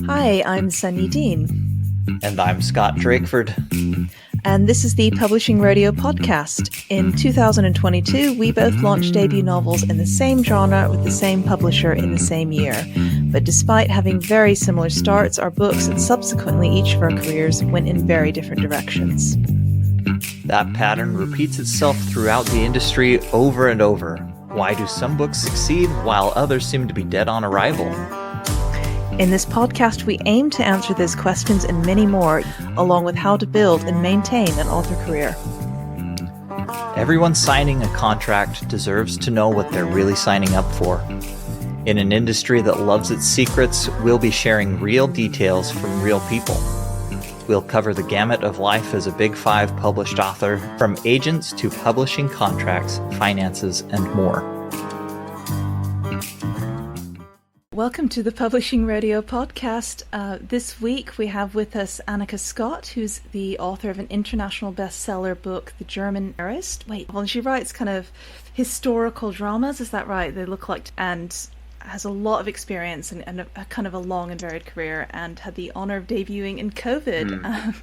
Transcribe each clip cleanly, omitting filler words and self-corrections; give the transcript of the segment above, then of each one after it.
Hi, I'm Sunny Dean. And I'm Scott Drakeford. And this is the Publishing Radio podcast. In 2022, we both launched debut novels in the same genre with the same publisher in the same year. But despite having very similar starts, our books and subsequently each of our careers went in very different directions. That pattern repeats itself throughout the industry over and over. Why do some books succeed while others seem to be dead on arrival? In this podcast, we aim to answer those questions and many more, along with how to build and maintain an author career. Everyone signing a contract deserves to know what they're really signing up for. In an industry that loves its secrets, we'll be sharing real details from real people. We'll cover the gamut of life as a Big Five published author, from agents to publishing contracts, finances, and more. Welcome to the Publishing Radio podcast. This week we have with us Anika Scott, who's the author of an international bestseller book, The German Heiress. She writes kind of historical dramas, is that right? They look like, and has a lot of experience and a kind of a long and varied career, and had the honor of debuting in COVID.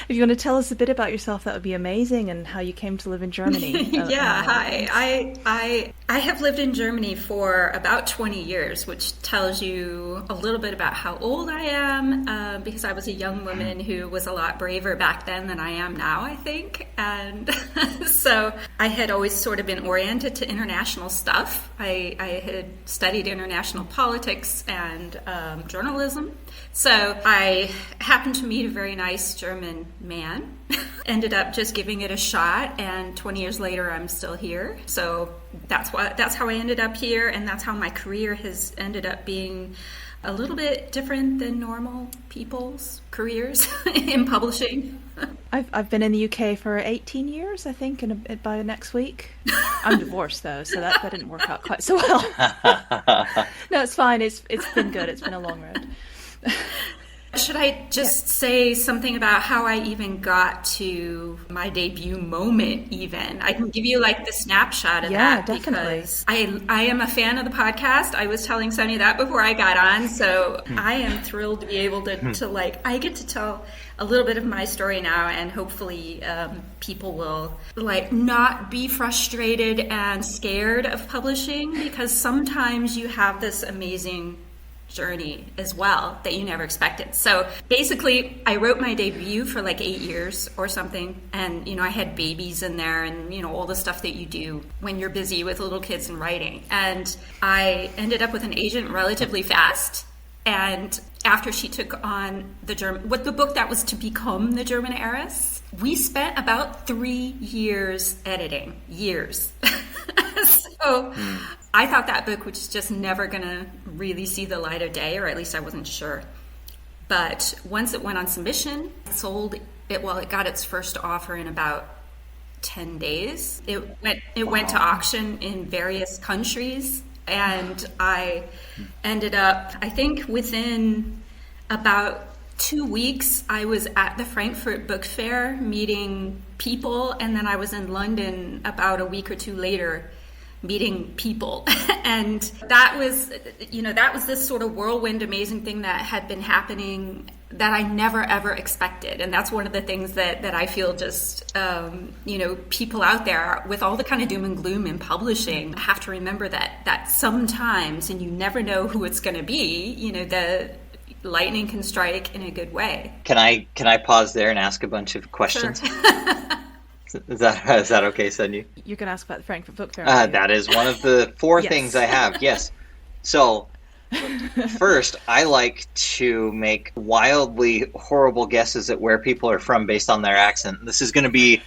If you want to tell us a bit about yourself, that would be amazing, and how you came to live in Germany. Hi. I have lived in Germany for about 20 years, which tells you a little bit about how old I am, because I was a young woman who was a lot braver back then than I am now, I think. And so I had always sort of been oriented to international stuff. I had studied international politics and journalism. So I happened to meet a very nice German man, ended up just giving it a shot, and 20 years later I'm still here. So that's how I ended up here, and that's how my career has ended up being a little bit different than normal people's careers in publishing. I've been in the UK for 18 years, I think, and by next week. I'm divorced though, so that didn't work out quite so well. No, it's fine. It's been good. It's been a long road. Should I just say something about how I even got to my debut moment even? I can give you like the snapshot of that, definitely. Because I am a fan of the podcast. I was telling Sonia that before I got on, so I am thrilled to be able to I get to tell a little bit of my story now, and hopefully people will not be frustrated and scared of publishing, because sometimes you have this amazing journey as well that you never expected. So basically I wrote my debut for 8 years or something, and I had babies in there and all the stuff that you do when you're busy with little kids and writing. And I ended up with an agent relatively fast, and after she took on the book that was to become The German Heiress, we spent about 3 years editing. So I thought that book was just never going to really see the light of day, or at least I wasn't sure. But once it went on submission, it got its first offer in about 10 days. It went to auction in various countries, and I ended up, I think within about 2 weeks, I was at the Frankfurt Book Fair meeting people, and then I was in London about a week or two later meeting people. And that was this sort of whirlwind amazing thing that had been happening that I never ever expected. And that's one of the things that I feel just people out there with all the kind of doom and gloom in publishing have to remember that sometimes, and you never know who it's going to be, the lightning can strike in a good way. Can I pause there and ask a bunch of questions? Sure. Is that okay, Sunny? You can ask about the Frankfurt Book Fair. That is one of the four things I have, yes. So, first, I like to make wildly horrible guesses at where people are from based on their accent. This is going to be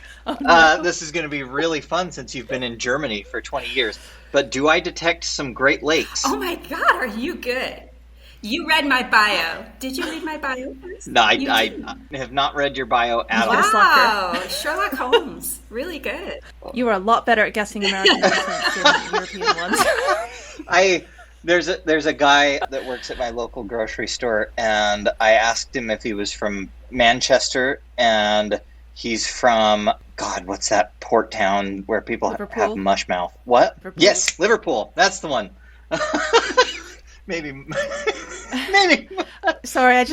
really fun since you've been in Germany for 20 years. But do I detect some Great Lakes? Oh my God, are you good? You read my bio. Did you read my bio first? No, I have not read your bio at all. Wow, Sherlock Holmes. Really good. You are a lot better at guessing American accents than European ones. There's a guy that works at my local grocery store, and I asked him if he was from Manchester, and he's from, God, what's that port town where people have mush mouth? What? Liverpool. Yes, Liverpool. That's the one. Maybe Maybe. Sorry,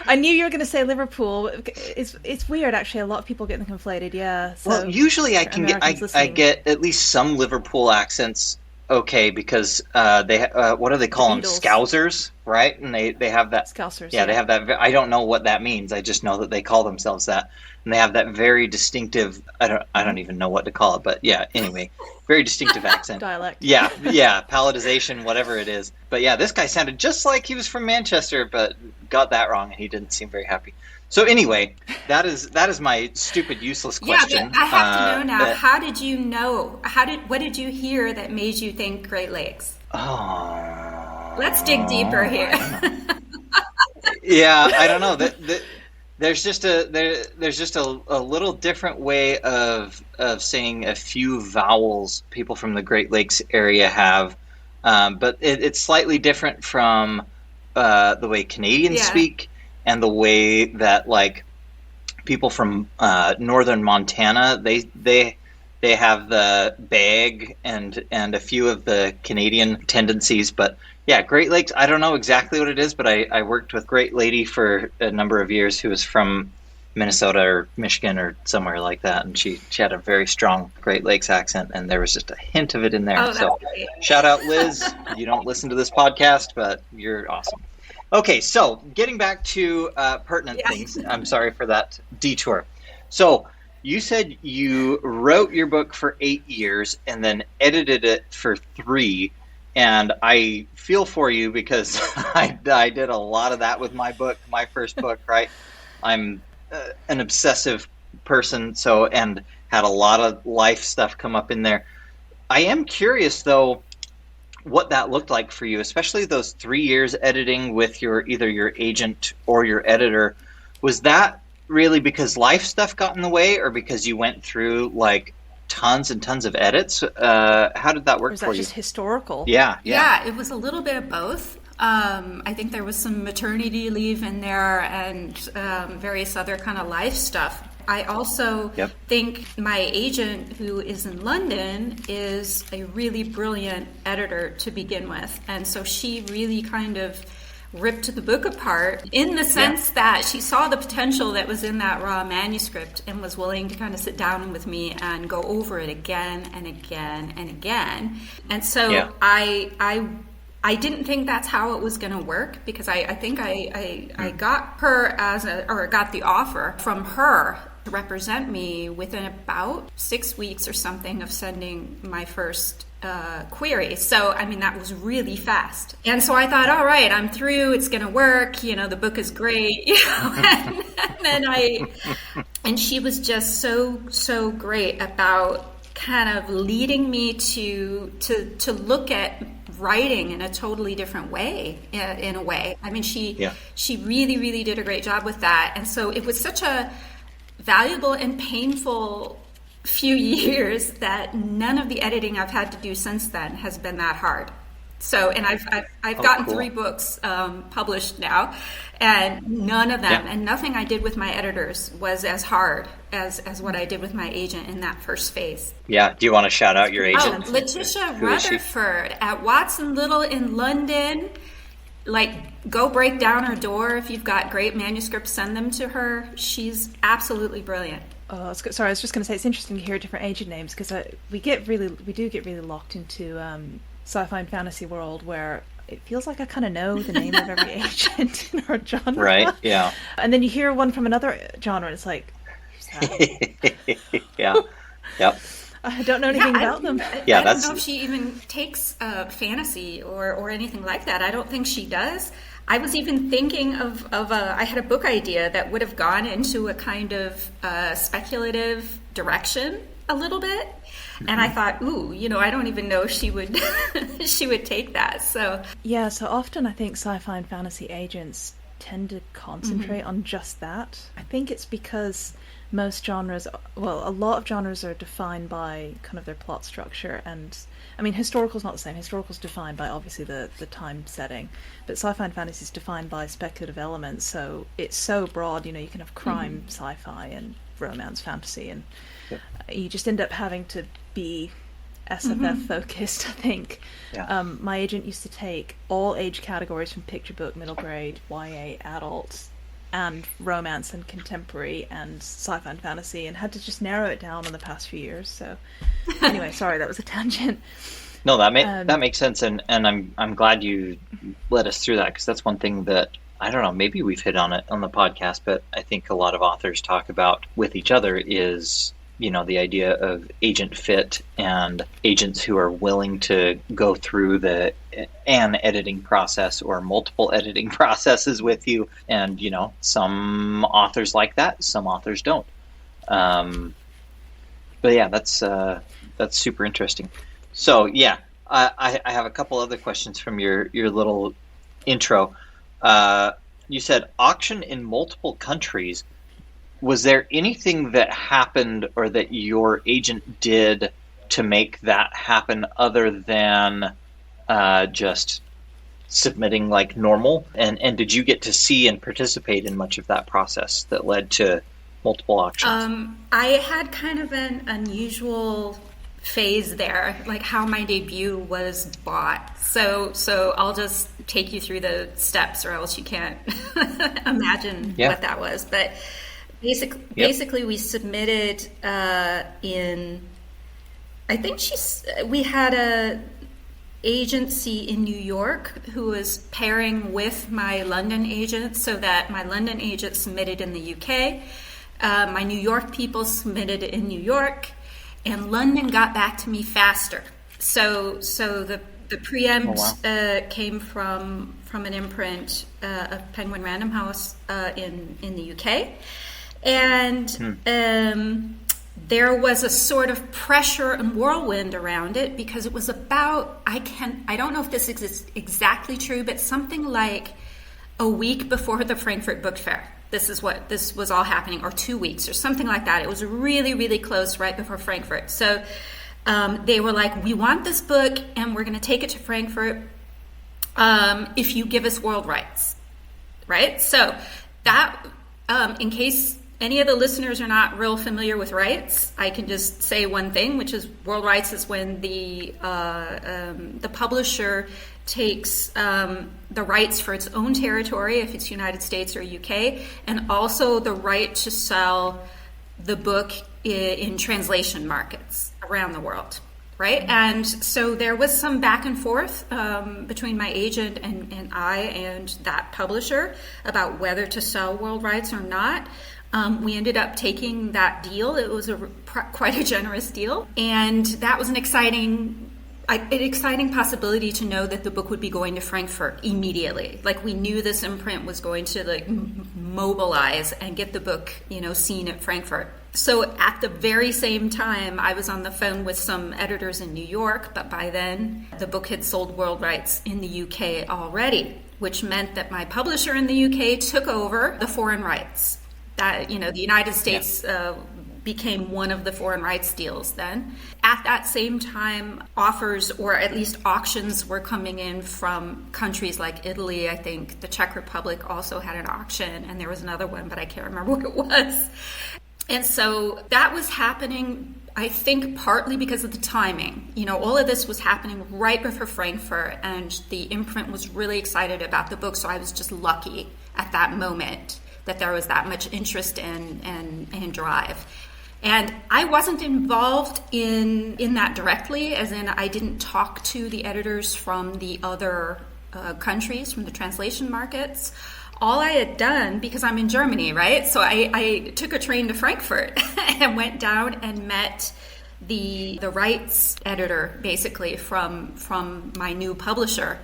I knew you were going to say Liverpool. It's weird, actually. A lot of people get them conflated. Yeah. So Well, usually I Americans get at least some Liverpool accents. Okay, because what do they call them? Beatles. Scousers, right? And they have that. Scousers. Yeah, they have that. I don't know what that means. I just know that they call themselves that, and they have that very distinctive. I don't even know what to call it, but yeah. Anyway, very distinctive accent. Dialect. Yeah, palatization, whatever it is. But yeah, this guy sounded just like he was from Manchester, but got that wrong, and he didn't seem very happy. So anyway, that is my stupid, useless question. Yeah, but I have to know now. How did you know? What did you hear that made you think Great Lakes? Oh, let's dig deeper here. Yeah, I don't know. There's just a little different way of saying a few vowels people from the Great Lakes area have, but it's slightly different from the way Canadians speak. And the way that like people from northern Montana, they have the bag and a few of the Canadian tendencies. But yeah, Great Lakes, I don't know exactly what it is, but I worked with a great lady for a number of years who was from Minnesota or Michigan or somewhere like that, and she had a very strong Great Lakes accent, and there was just a hint of it in there. So shout out, Liz. You don't listen to this podcast, but you're awesome. Okay, so getting back to pertinent things, I'm sorry for that detour. So you said you wrote your book for 8 years and then edited it for 3. And I feel for you because I did a lot of that with my book, my first book, right? I'm an obsessive person, and had a lot of life stuff come up in there. I am curious, though, what that looked like for you, especially those 3 years editing with either your agent or your editor. Was that really because life stuff got in the way, or because you went through like tons and tons of edits? How did that work for you? Or is that just historical? Yeah, it was a little bit of both. I think there was some maternity leave in there and various other kind of life stuff. I also think my agent, who is in London, is a really brilliant editor to begin with. And so she really kind of ripped the book apart in the sense that she saw the potential that was in that raw manuscript and was willing to kind of sit down with me and go over it again and again and again. And so I didn't think that's how it was going to work, because I think I got her got the offer from her to represent me within about 6 weeks or something of sending my first query. So, I mean, that was really fast. And so I thought, all right, I'm through. It's going to work. The book is great. And then and she was just so great about kind of leading me to look at writing in a totally different way, in a way. I mean, she really, really did a great job with that. And so it was such a valuable and painful few years that none of the editing I've had to do since then has been that hard. So, and I've gotten 3 books published now, and none of them, and nothing I did with my editors was as hard as what I did with my agent in that first phase. Yeah. Do you want to shout out your agent? Letitia Rutherford at Watson Little in London. Like, go break down her door. If you've got great manuscripts, send them to her. She's absolutely brilliant. Oh, sorry, I was just going to say, it's interesting to hear different agent names, because we do get really locked into sci-fi and fantasy world where it feels like I kind of know the name of every agent in our genre. Right, yeah. And then you hear one from another genre, and it's like, who's that? Yep. I don't know anything about them. I don't know if she even takes fantasy or anything like that. I don't think she does. I was even thinking of I had a book idea that would have gone into a kind of speculative direction a little bit. And I thought, I don't even know if she would she would take that. So often I think sci-fi and fantasy agents tend to concentrate on just that. I think it's because most genres, a lot of genres are defined by kind of their plot structure, and I mean, historical's not the same. Historical's defined by obviously the time setting, but sci-fi and fantasy is defined by speculative elements, so it's so broad. You can have crime, sci-fi, and romance, fantasy, and you just end up having to be SFF focused, I think. Yeah. My agent used to take all age categories from picture book, middle grade, YA, adult, and romance and contemporary and sci-fi and fantasy, and had to just narrow it down in the past few years. So anyway, sorry, that was a tangent. No, that makes sense, and I'm glad you led us through that, because that's one thing that, I don't know, maybe we've hit on it on the podcast, but I think a lot of authors talk about with each other is, the idea of agent fit and agents who are willing to go through an editing process or multiple editing processes with you. And, some authors like that, some authors don't. But yeah, that's super interesting. So yeah, I have a couple other questions from your little intro. You said auction in multiple countries. Was there anything that happened or that your agent did to make that happen other than just submitting like normal? And did you get to see and participate in much of that process that led to multiple auctions? I had kind of an unusual phase there, like how my debut was bought. So I'll just take you through the steps, or else you can't imagine what that was. But basically we submitted we had a agency in New York who was pairing with my London agent, so that my London agent submitted in the UK, my New York people submitted in New York, and London got back to me faster. So the preempt came from an imprint of Penguin Random House in the UK, and there was a sort of pressure and whirlwind around it, because it was about, I don't know if this is exactly true, but something like a week before the Frankfurt Book Fair. This was all happening, or 2 weeks or something like that. It was really, really close, right before Frankfurt. So they were like, we want this book and we're going to take it to Frankfurt if you give us world rights, right? So that, in case any of the listeners are not real familiar with rights, I can just say one thing, which is world rights is when the publisher takes the rights for its own territory, if it's United States or UK, and also the right to sell the book in translation markets around the world, right? And so there was some back and forth between my agent and I and that publisher about whether to sell world rights or not. We ended up taking that deal. It was quite a generous deal, and that was an exciting possibility to know that the book would be going to Frankfurt immediately. Like, we knew this imprint was going to mobilize and get the book, seen at Frankfurt. So at the very same time, I was on the phone with some editors in New York, but by then the book had sold world rights in the UK already, which meant that my publisher in the UK took over the foreign rights. That, the United States became one of the foreign rights deals then. At that same time, offers, or at least auctions, were coming in from countries like Italy. I think the Czech Republic also had an auction, and there was another one, but I can't remember what it was. And so that was happening, I think, partly because of the timing. All of this was happening right before Frankfurt, and the imprint was really excited about the book, so I was just lucky at that moment that there was that much interest and drive. And I wasn't involved in that directly, as in I didn't talk to the editors from the other countries, from the translation markets. All I had done, because I'm in Germany, right? So I took a train to Frankfurt and went down and met the rights editor, basically, from my new publisher,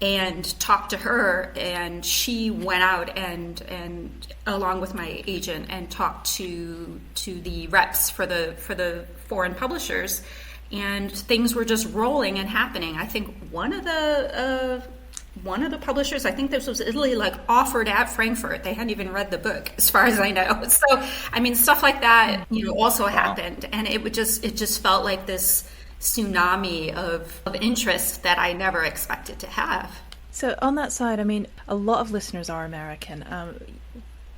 and talked to her, and she went out and along with my agent, and talked to the reps for the foreign publishers, and things were just rolling and happening. I think one of the publishers, I think this was Italy, offered at Frankfurt. They hadn't even read the book, as far as I know. So stuff like that also happened, and it just felt like this tsunami of interest that I never expected to have. So on that side, a lot of listeners are American.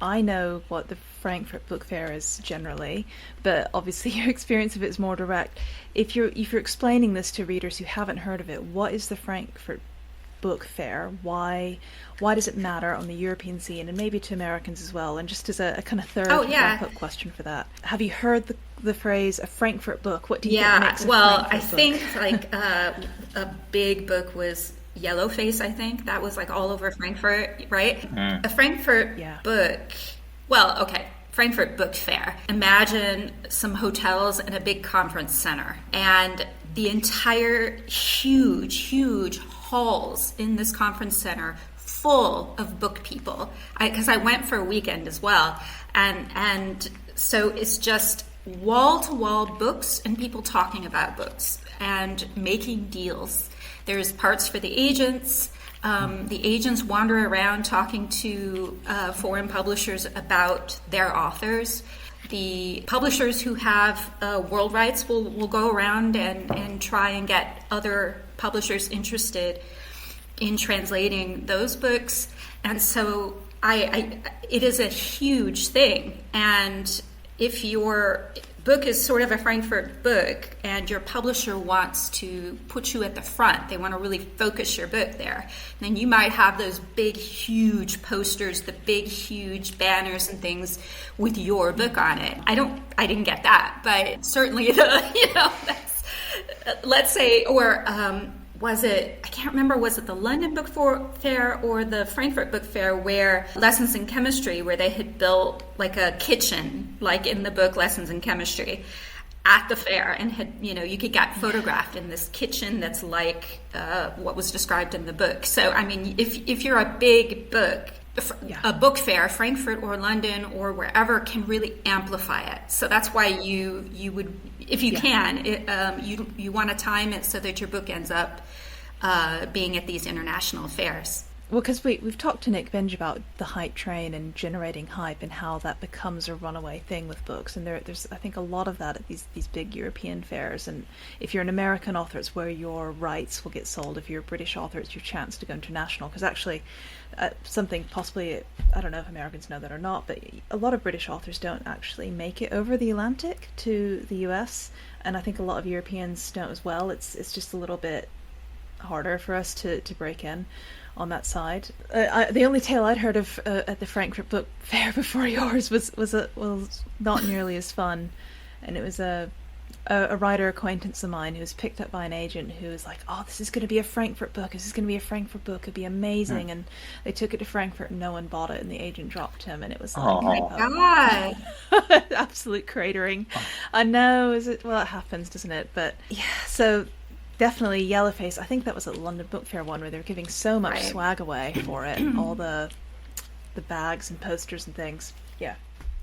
I know what the Frankfurt Book Fair is generally, but obviously your experience of it is more direct. If you're explaining this to readers who haven't heard of it, what is the Frankfurt Book Fair? Why does it matter on the European scene, and maybe to Americans as well? And just as a kind of third wrap-up question for that, have you heard the phrase a Frankfurt book? What do you think makes a Frankfurt I book? think like a big book was Yellowface. I think that was like all over Frankfurt, right? A Frankfurt book. Well, okay. Frankfurt Book Fair. Imagine some hotels and a big conference center, and the entire huge halls in this conference center full of book people. Because I went for a weekend as well, and so it's just wall to wall books and people talking about books and making deals. There's parts for the agents. The agents wander around talking to foreign publishers about their authors. The publishers who have world rights will go around and try and get other publishers interested in translating those books. And so it is a huge thing. And if your book is sort of a Frankfurt book and your publisher wants to put you at the front, they want to really focus your book there, then you might have those big huge posters, the big huge banners and things with your book on it. I didn't get that, but certainly that's, let's say, or was it, I can't remember, was it the London Book Fair or the Frankfurt Book Fair, where Lessons in Chemistry, where they had built like a kitchen, like in the book Lessons in Chemistry, at the fair, and had, you could get photographed in this kitchen that's like what was described in the book. So, I mean, if you're a big book, a book fair, Frankfurt or London or wherever, can really amplify it. So that's why you would, if you can, you want to time it so that your book ends up being at these international fairs. Well, because we've talked to Nick Binge about the hype train and generating hype and how that becomes a runaway thing with books. And there's, I think, a lot of that at these big European fairs. And if you're an American author, it's where your rights will get sold. If you're a British author, it's your chance to go international. Because actually, something possibly, I don't know if Americans know that or not, but a lot of British authors don't actually make it over the Atlantic to the US. And I think a lot of Europeans don't as well. It's just a little bit harder for us to break in on that side. The only tale I'd heard of at the Frankfurt Book Fair before yours was not nearly as fun, and it was a writer acquaintance of mine who was picked up by an agent who was like, "Oh, this is going to be a Frankfurt book. This is going to be a Frankfurt book. It'd be amazing." And they took it to Frankfurt, and no one bought it, and the agent dropped him, and it was like, "Oh my God, absolute cratering." I know, it happens, doesn't it? But yeah, so. Definitely Yellowface. I think that was at the London Book Fair one where they were giving so much swag away for it. All the bags and posters and things. Yeah.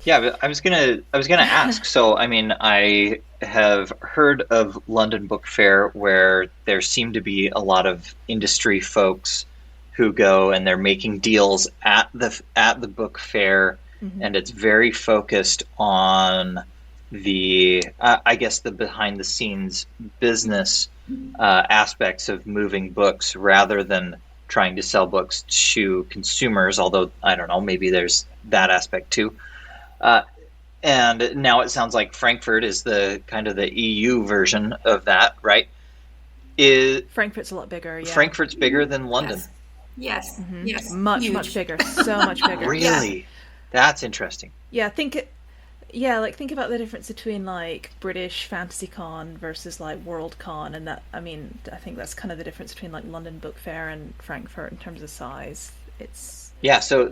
Yeah, but I was gonna ask. So, I mean, I have heard of London Book Fair where there seem to be a lot of industry folks who go and they're making deals at the book fair, and it's very focused on the I guess the behind the scenes business aspects of moving books rather than trying to sell books to consumers, although I don't know, maybe there's that aspect too. And now it sounds like Frankfurt is the kind of the EU version of that, right? Frankfurt's a lot bigger, yeah. Frankfurt's bigger than London. Yes. Mm-hmm. Yes. Much bigger. So much bigger. Really? Yeah. That's interesting. Yeah, think about the difference between like British Fantasy Con versus like World Con, and that, I mean, I think that's kind of the difference between like London Book Fair and Frankfurt in terms of size. It's so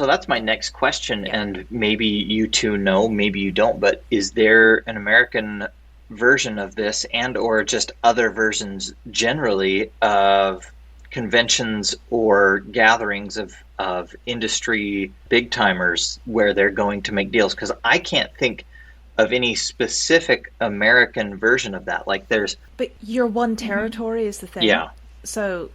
that's my next question, and maybe you two know, maybe you don't, but is there an American version of this, and or just other versions generally of conventions or gatherings of industry big timers where they're going to make deals? Because I can't think of any specific American version of that. Like but your one territory is the thing. Yeah. So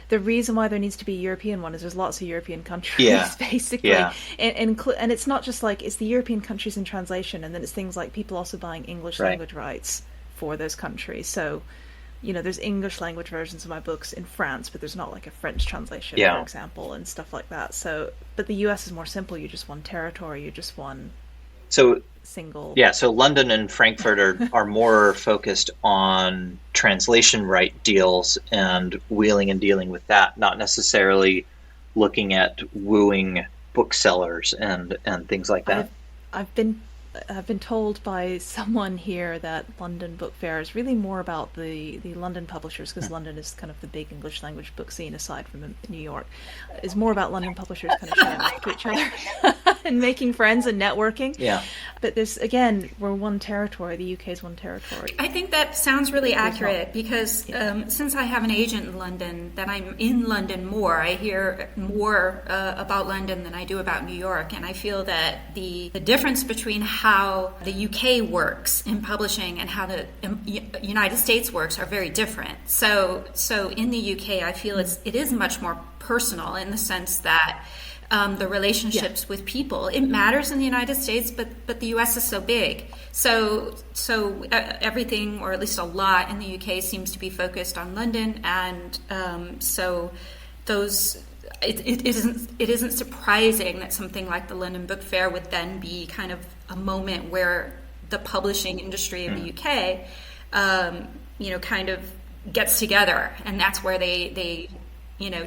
the reason why there needs to be a European one is there's lots of European countries, basically. Yeah. And it's not just like, it's the European countries in translation, and then it's things like people also buying English language rights for those countries. So there's English language versions of my books in France, but there's not like a French translation, for example, and stuff like that. So, but the US is more simple. You just one territory, you just one single. Yeah, so London and Frankfurt are more focused on translation right deals and wheeling and dealing with that, not necessarily looking at wooing booksellers and things like that. I've been told by someone here that London Book Fair is really more about the London publishers, because London is kind of the big English language book scene aside from New York. Is more about London publishers kind of showing off to each other and making friends and networking. Yeah. But this, again, we're one territory. The UK is one territory. I think that sounds really accurate because since I have an agent in London, that I'm in London more, I hear more about London than I do about New York. And I feel that the difference between how the UK works in publishing and how the United States works are very different. So in the UK, I feel it is much more personal in the sense that the relationships with people, it matters in the United States, but the US is so big. So everything, or at least a lot in the UK, seems to be focused on London, and so those. It isn't surprising that something like the London Book Fair would then be kind of a moment where the publishing industry of the UK, kind of gets together, and that's where they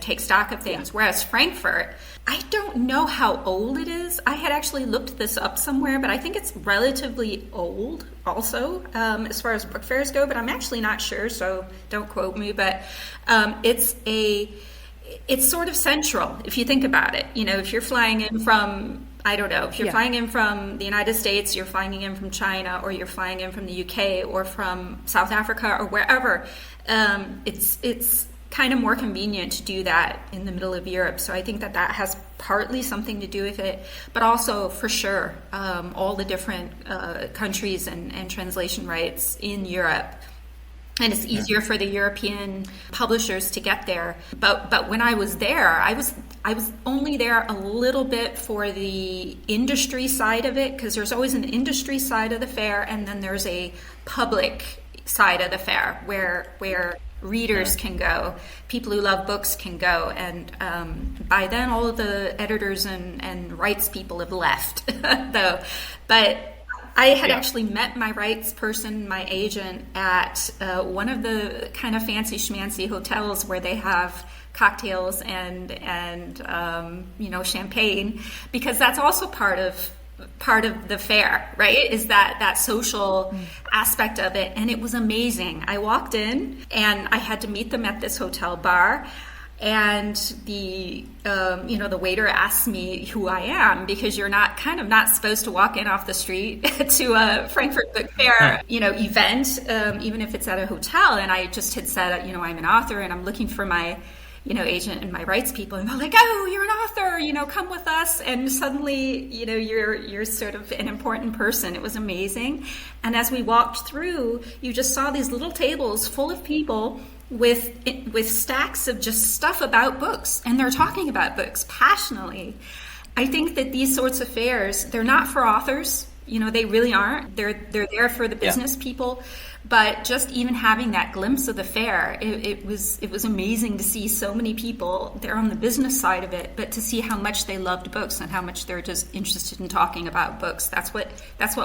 take stock of things. Whereas Frankfurt, I don't know how old it is. I had actually looked this up somewhere, but I think it's relatively old also, as far as book fairs go, but I'm actually not sure, so don't quote me. But it's sort of central if you think about it. If you're flying in from, I don't know, if you're flying in from the United States, you're flying in from China, or you're flying in from the UK or from South Africa or wherever, it's kind of more convenient to do that in the middle of Europe. So I think that has partly something to do with it, but also for sure all the different countries and translation rights in Europe. And it's easier for the European publishers to get there. But when I was there, I was only there a little bit for the industry side of it, because there's always an industry side of the fair, and then there's a public side of the fair where readers can go, people who love books can go, and by then all of the editors and rights people have left, though. But I had actually met my rights person, my agent, at one of the kind of fancy schmancy hotels where they have cocktails and champagne, because that's also part of the fair, right? Is that social aspect of it. And it was amazing. I walked in and I had to meet them at this hotel bar. And the waiter asked me who I am, because you're not supposed to walk in off the street to a Frankfurt Book Fair, event, even if it's at a hotel. And I just had said, I'm an author and I'm looking for my, agent and my rights people. And they're like, oh, you're an author, come with us. And suddenly, you're sort of an important person. It was amazing. And as we walked through, you just saw these little tables full of people with stacks of just stuff about books, and they're talking about books passionately. I think that these sorts of fairs, they're not for authors, they really aren't. They're there for the business people. But just even having that glimpse of the fair, it was amazing to see so many people there on the business side of it, but to see how much they loved books and how much they're just interested in talking about books. That's what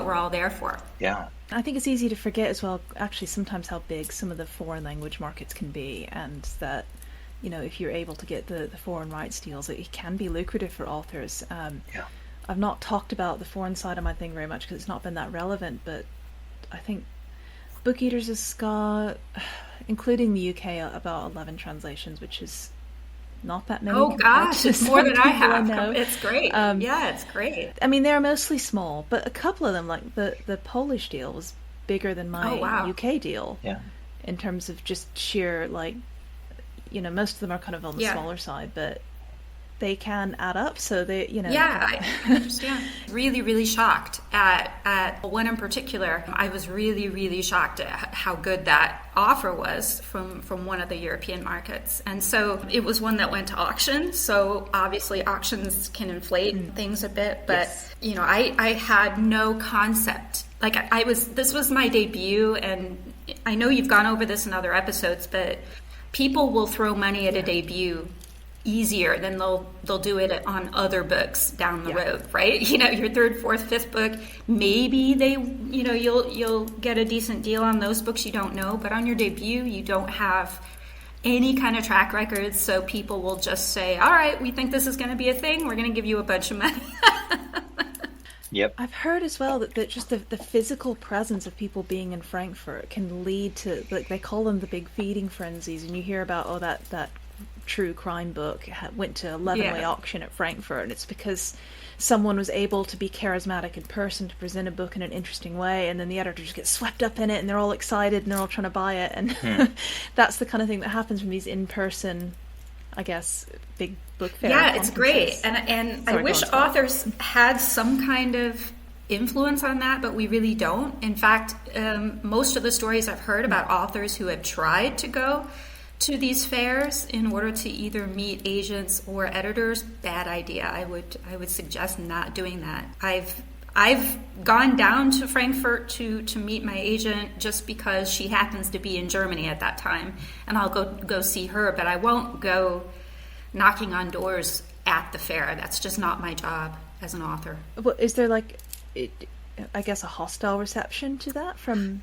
we're all there for. Yeah. I think it's easy to forget as well, actually, sometimes how big some of the foreign language markets can be, and that, if you're able to get the foreign rights deals, it can be lucrative for authors. I've not talked about the foreign side of my thing very much because it's not been that relevant, but I think Book Eaters has got, including the UK, about 11 translations, which is not that many. Oh gosh, it's more than I have. It's great. It's great. I mean, they're mostly small, but a couple of them, like the Polish deal, was bigger than my UK deal. Yeah. In terms of just sheer, most of them are kind of on the smaller side, but they can add up. So they, I understand. Really, really shocked at one in particular. I was really, really shocked at how good that offer was from one of the European markets. And so it was one that went to auction. So obviously auctions can inflate things a bit, but I had no concept. This was my debut, and I know you've gone over this in other episodes, but people will throw money at a debut easier than they'll do it on other books down the road, right? You know, your third, fourth, fifth book, maybe you'll get a decent deal on those books, you don't know, but on your debut you don't have any kind of track record, so people will just say, all right, we think this is going to be a thing, we're going to give you a bunch of money. Yep. I've heard as well that just the physical presence of people being in Frankfurt can lead to, like, they call them the big feeding frenzies, and you hear about, that true crime book went to 11-way auction at Frankfurt, and it's because someone was able to be charismatic in person, to present a book in an interesting way, and then the editors get swept up in it, and they're all excited, and they're all trying to buy it, and that's the kind of thing that happens from these in-person, I guess, big book fair. Yeah, it's great, and I wish authors had some kind of influence on that, but we really don't. In fact, most of the stories I've heard about authors who have tried to go to these fairs in order to either meet agents or editors, bad idea. I would suggest not doing that. I've gone down to Frankfurt to meet my agent just because she happens to be in Germany at that time, and I'll go see her, but I won't go knocking on doors at the fair. That's just not my job as an author. Well, is there, like, I guess, a hostile reception to that from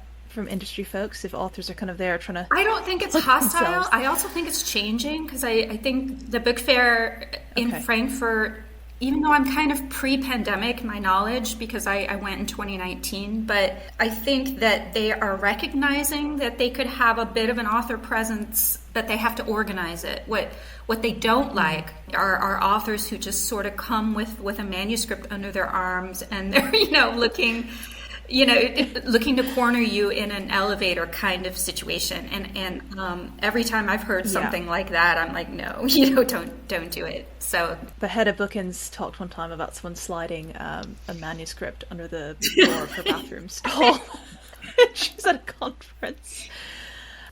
industry folks, if authors are kind of there trying to... I don't think it's hostile. Themselves. I also think it's changing, because I think the book fair in Frankfurt, even though I'm kind of pre-pandemic, my knowledge, because I went in 2019, but I think that they are recognizing that they could have a bit of an author presence, but they have to organize it. What they don't like are authors who just sort of come with a manuscript under their arms, and they're, looking to corner you in an elevator kind of situation. And every time I've heard something like that, I'm like, no, don't do it. So the head of bookings talked one time about someone sliding a manuscript under the door of her bathroom stall. She was at a conference.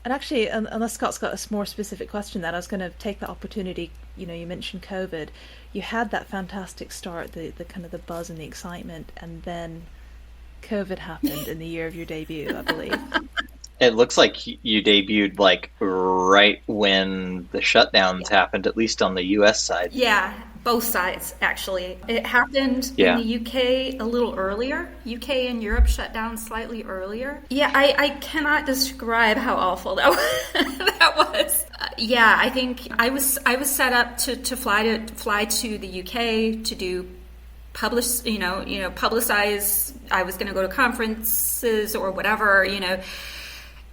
And actually, unless Scott's got a more specific question, that I was going to take the opportunity. You mentioned COVID. You had that fantastic start, the kind of the buzz and the excitement, and then COVID happened in the year of your debut, I believe. It looks like you debuted like right when the shutdowns happened, at least on the U.S. side. Yeah, both sides, actually. It happened in the UK a little earlier. UK and Europe shut down slightly earlier. Yeah, I cannot describe how awful that was. I think I was set up to fly to the UK to do publicize. I was going to go to conferences or whatever,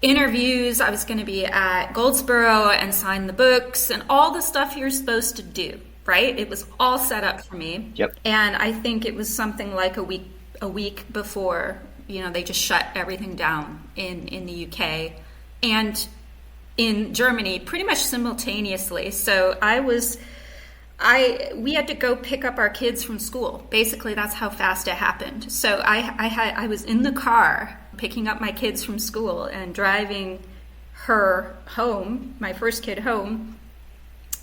interviews. I was going to be at Goldsboro and sign the books and all the stuff you're supposed to do, right? It was all set up for me. Yep. And I think it was something like a week before, they just shut everything down in the UK and in Germany pretty much simultaneously. So we had to go pick up our kids from school. Basically, that's how fast it happened. So I was in the car picking up my kids from school and driving her home, my first kid home,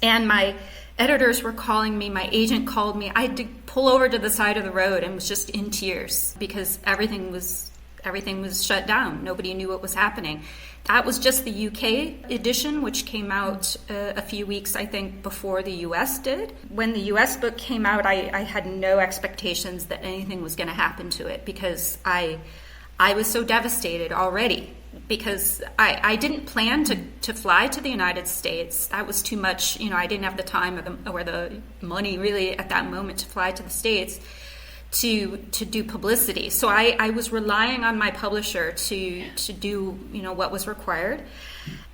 and my editors were calling me, my agent called me. I had to pull over to the side of the road and was just in tears because everything was shut down. Nobody knew what was happening. That was just the UK edition, which came out a few weeks, I think, before the US did. When the US book came out, I had no expectations that anything was going to happen to it because I was so devastated already because I didn't plan to fly to the United States. That was too much. I didn't have the time or the money really at that moment to fly to the States to do publicity. So I was relying on my publisher to do, what was required.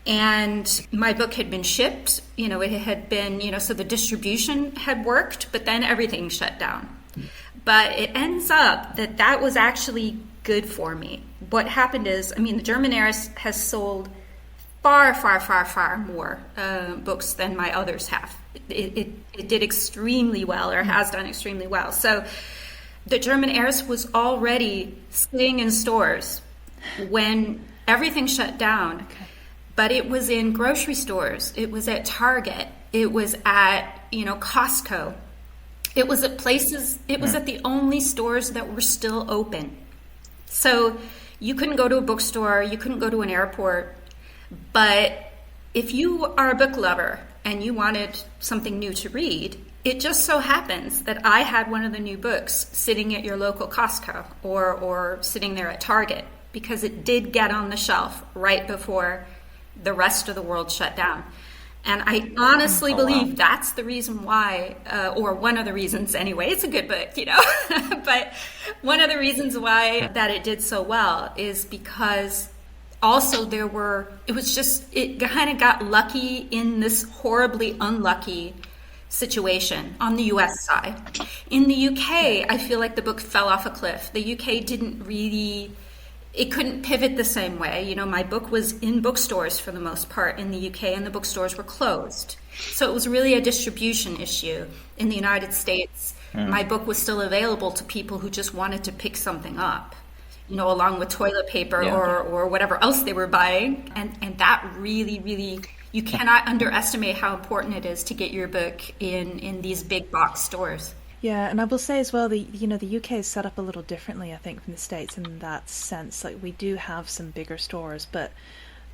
And my book had been shipped, it had been, so the distribution had worked, but then everything shut down. But it ends up that was actually good for me. What happened is, the German Heiress has sold far, far, far, far more books than my others have. It did extremely well, or has done extremely well. So the German Heiress was already sitting in stores when everything shut down. Okay. But it was in grocery stores. It was at Target. It was at, Costco. It was at places, it was at the only stores that were still open. So, you couldn't go to a bookstore, you couldn't go to an airport. But if you are a book lover and you wanted something new to read, it just so happens that I had one of the new books sitting at your local Costco or sitting there at Target, because it did get on the shelf right before the rest of the world shut down. And I honestly believe that's the reason why, or one of the reasons anyway, it's a good book, but one of the reasons why that it did so well is because also it kind of got lucky in this horribly unlucky situation on the US side. In the UK, I feel like the book fell off a cliff. The UK it couldn't pivot the same way. My book was in bookstores for the most part in the UK, and the bookstores were closed. So it was really a distribution issue. In the United States, my book was still available to people who just wanted to pick something up, along with toilet paper or whatever else they were buying. And that really, really, you cannot underestimate how important it is to get your book in these big box stores. Yeah, and I will say as well, the UK is set up a little differently, I think, from the States in that sense. Like, we do have some bigger stores, but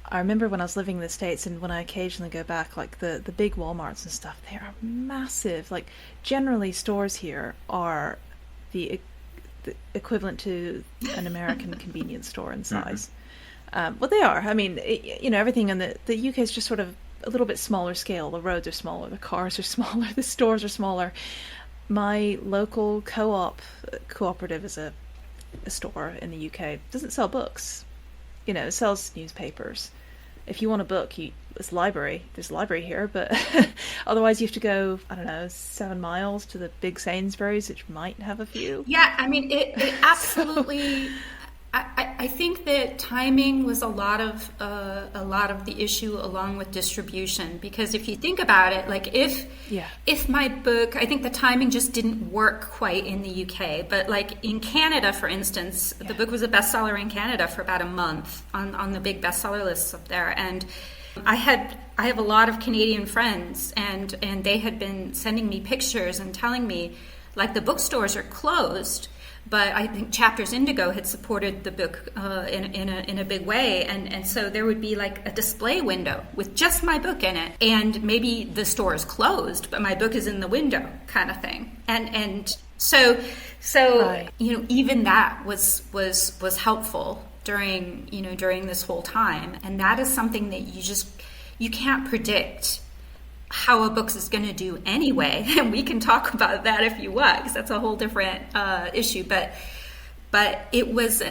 I remember when I was living in the States, and when I occasionally go back, like the big Walmarts and stuff, they are massive. Like, generally stores here are the equivalent to an American convenience store in size. Well, they are. I mean, everything in the UK is just sort of a little bit smaller scale. The roads are smaller, the cars are smaller, the stores are smaller. My local cooperative is a store in the UK. Doesn't sell books. It sells newspapers. If you want a book, it's library. There's a library here, but otherwise you have to go, 7 miles to the big Sainsbury's, which might have a few. Yeah, I mean, it absolutely... I think that timing was a lot of the issue, along with distribution. Because if you think about it, like if my book, I think the timing just didn't work quite in the UK. But like in Canada, for instance, the book was a bestseller in Canada for about a month on the big bestseller lists up there. And I have a lot of Canadian friends, and they had been sending me pictures and telling me, like, the bookstores are closed. But I think Chapters Indigo had supported the book in a big way, and so there would be like a display window with just my book in it, and maybe the store is closed, but my book is in the window, kind of thing. And so right. Even that was helpful during this whole time, and that is something that you can't predict how a book is going to do anyway, and we can talk about that if you want, because that's a whole different issue. But it was,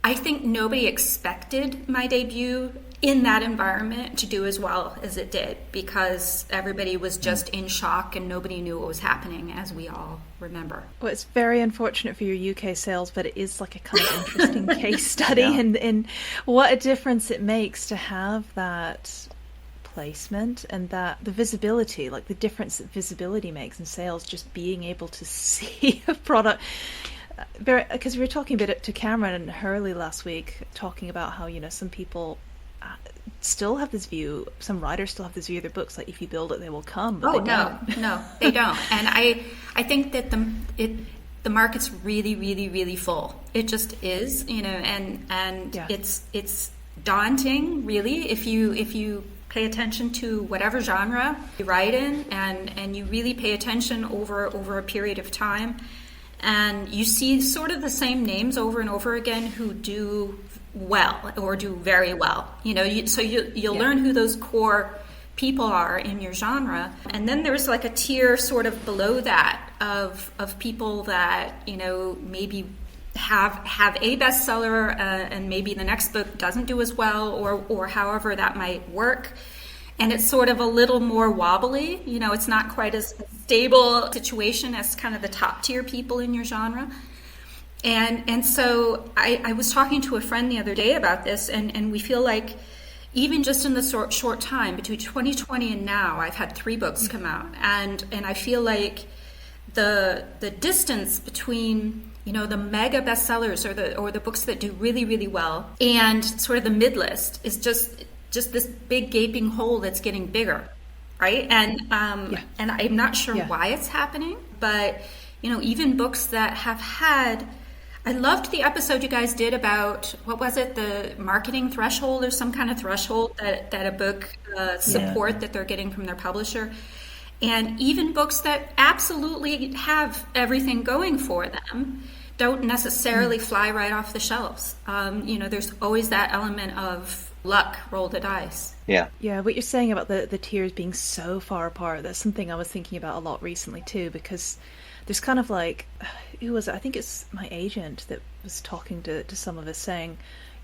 I think nobody expected my debut in that environment to do as well as it did, because everybody was just in shock and nobody knew what was happening, as we all remember. Well, it's very unfortunate for your UK sales, but it is like a kind of interesting case study in what a difference it makes to have that placement, and that the visibility, like the difference that visibility makes in sales, just being able to see a product. Because we were talking a bit to Cameron and Hurley last week, talking about how some people still have this view, some writers still have this view of their books, like if you build it they will come, but no they don't. And I think that the market's really, really, really full. It just is, and it's daunting, really, if you pay attention to whatever genre you write in, and you really pay attention over a period of time, and you see sort of the same names over and over again who do well or do very well. You'll learn who those core people are in your genre, and then there's like a tier sort of below that of people that maybe have a bestseller, and maybe the next book doesn't do as well, or however that might work, and it's sort of a little more wobbly. It's not quite as stable situation as kind of the top tier people in your genre. And so I was talking to a friend the other day about this, and we feel like even just in the short time between 2020 and now, I've had 3 books come out, and I feel like the distance between the mega bestsellers or the books that do really, really well and sort of the mid-list is just this big gaping hole that's getting bigger, right? And and I'm not sure why it's happening, but even books that have had, I loved the episode you guys did about, what was it, the marketing threshold or some kind of threshold that a book support that they're getting from their publisher. And even books that absolutely have everything going for them don't necessarily fly right off the shelves. There's always that element of luck, roll the dice. Yeah. Yeah, what you're saying about the tiers being so far apart, that's something I was thinking about a lot recently too, because there's kind of like, who was it? I think it's my agent that was talking to some of us saying,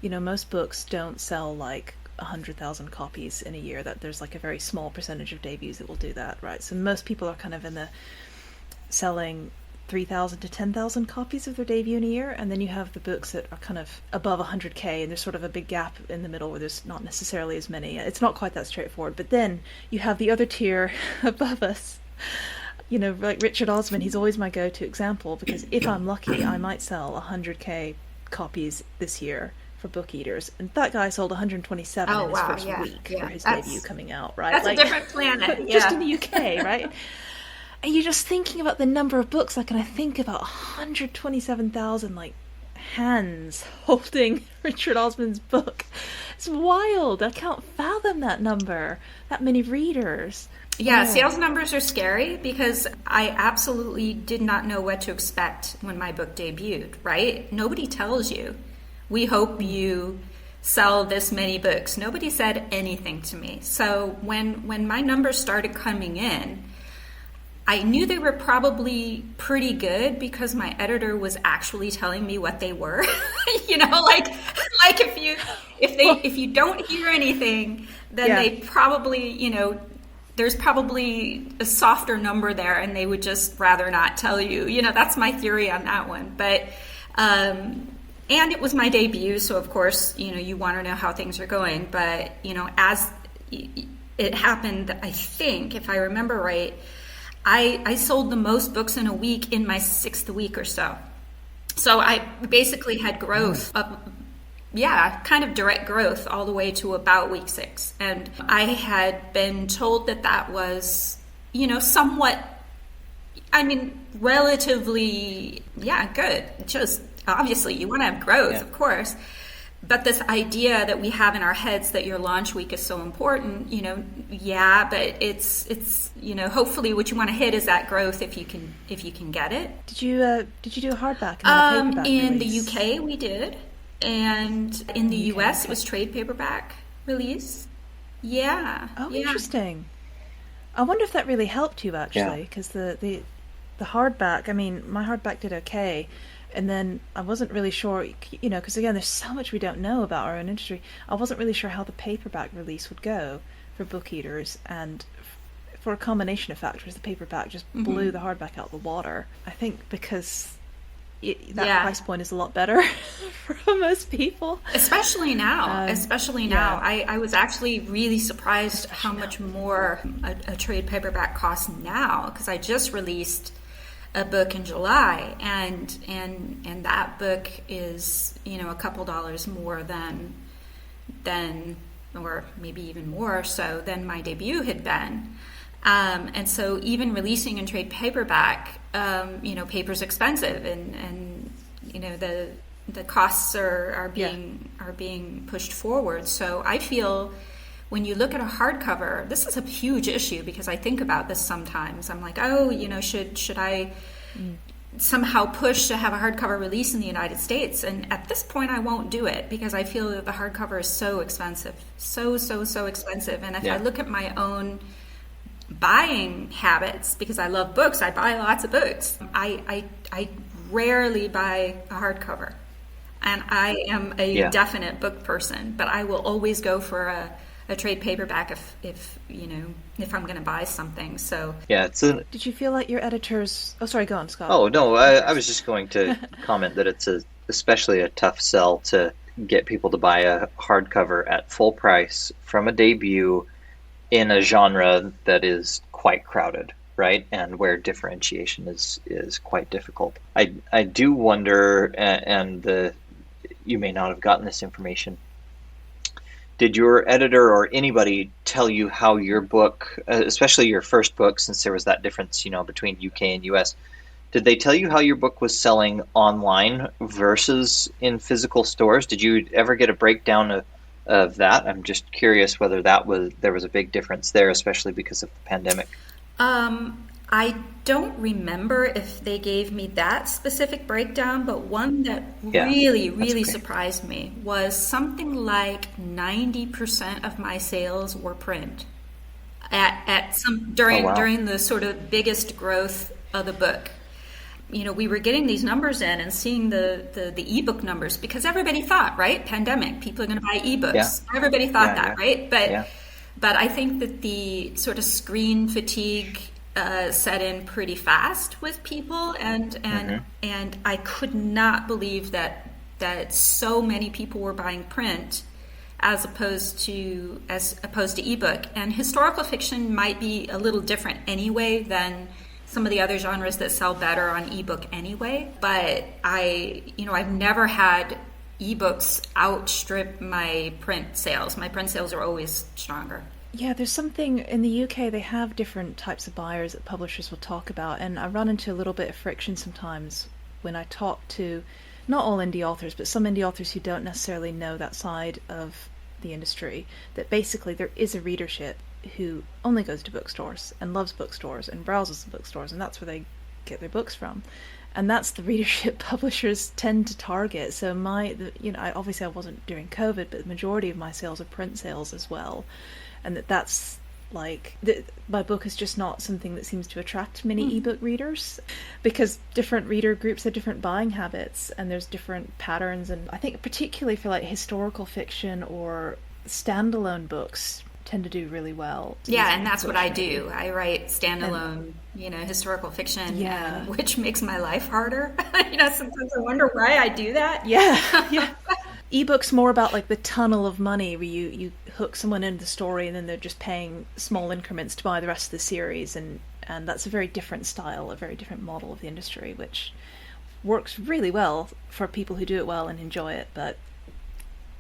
most books don't sell like 100,000 copies in a year, that there's like a very small percentage of debuts that will do that, right? So most people are kind of in the selling 3,000 to 10,000 copies of their debut in a year, and then you have the books that are kind of above 100K, and there's sort of a big gap in the middle where there's not necessarily as many. It's not quite that straightforward. But then you have the other tier above us, like Richard Osman. He's always my go-to example, because if I'm lucky, I might sell 100K copies this year for Book Eaters, and that guy sold 127 in his first week for his debut coming out, right? That's like, a different planet. Just in the UK, right? And you're just thinking about the number of books, and I think about 127,000 like hands holding Richard Osman's book. It's wild. I can't fathom that number. That many readers. Yeah, sales numbers are scary, because I absolutely did not know what to expect when my book debuted, right? Nobody tells you, we hope you sell this many books. Nobody said anything to me. So when my numbers started coming in, I knew they were probably pretty good, because my editor was actually telling me what they were. Like if you don't hear anything, then they probably, there's probably a softer number there, and they would just rather not tell you. That's my theory on that one. But and it was my debut, so of course, you want to know how things are going. But as it happened, I think, if I remember right, I sold the most books in a week in my 6th week or so. So I basically had growth kind of direct growth all the way to about week 6. And I had been told that was, somewhat, relatively, good. Just obviously you want to have growth, of course. But this idea that we have in our heads that your launch week is so important, but it's hopefully what you want to hit is that growth if you can get it. Did you do a hardback and then a paperback in release? the UK we did, and in the US it was trade paperback release. Yeah. Oh, interesting. I wonder if that really helped you actually, because the hardback. My hardback did okay. And then I wasn't really sure, because again, there's so much we don't know about our own industry. I wasn't really sure how the paperback release would go for Book Eaters, and for a combination of factors, the paperback just blew the hardback out of the water. I think because that price point is a lot better for most people. Especially now. I was actually really surprised how much more a trade paperback costs now, because I just released a book in July, and that book is a couple dollars more than or maybe even more so than my debut had been, and so even releasing in trade paperback, paper's expensive, and the costs are being pushed forward. So I feel, when you look at a hardcover, this is a huge issue, because I think about this sometimes. I'm like, should I somehow push to have a hardcover release in the United States? And at this point, I won't do it, because I feel that the hardcover is so expensive, so expensive. And if I look at my own buying habits, because I love books, I buy lots of books. I rarely buy a hardcover, and I am a definite book person, but I will always go for a trade paperback if I'm going to buy something. So did you feel like your editors? Oh, sorry, go on, Scott. Oh no, I was just going to comment that it's especially a tough sell to get people to buy a hardcover at full price from a debut in a genre that is quite crowded, right? And where differentiation is quite difficult. I do wonder, and you may not have gotten this information. Did your editor or anybody tell you how your book, especially your first book, since there was that difference, between UK and US, Did they tell you how your book was selling online versus in physical stores? Did you ever get a breakdown of that? I'm just curious whether there was a big difference there, especially because of the pandemic. I don't remember if they gave me that specific breakdown, but one that really surprised me was something like 90% of my sales were print during the sort of biggest growth of the book. We were getting these numbers in and seeing the ebook numbers because everybody thought, right, pandemic, people are going to buy ebooks. Yeah. Everybody thought that, right? But I think that the sort of screen fatigue set in pretty fast with people, and I could not believe that so many people were buying print as opposed to ebook. And historical fiction might be a little different anyway than some of the other genres that sell better on ebook anyway. But I've never had ebooks outstrip my print sales. My print sales are always stronger. Yeah, there's something in the UK, they have different types of buyers that publishers will talk about, and I run into a little bit of friction sometimes when I talk to not all indie authors, but some indie authors who don't necessarily know that side of the industry, that basically there is a readership who only goes to bookstores and loves bookstores and browses the bookstores, and that's where they get their books from. And that's the readership publishers tend to target. So obviously I wasn't during COVID, but the majority of my sales are print sales as well. And that's like, my book is just not something that seems to attract many ebook readers, because different reader groups have different buying habits and there's different patterns. And I think particularly for like historical fiction or standalone books tend to do really well. Yeah, and that's what I do. I write standalone, historical fiction, which makes my life harder. Sometimes I wonder why I do that. Yeah. Ebook's more about like the tunnel of money where you hook someone into the story and then they're just paying small increments to buy the rest of the series, and that's a very different style, a very different model of the industry, which works really well for people who do it well and enjoy it. But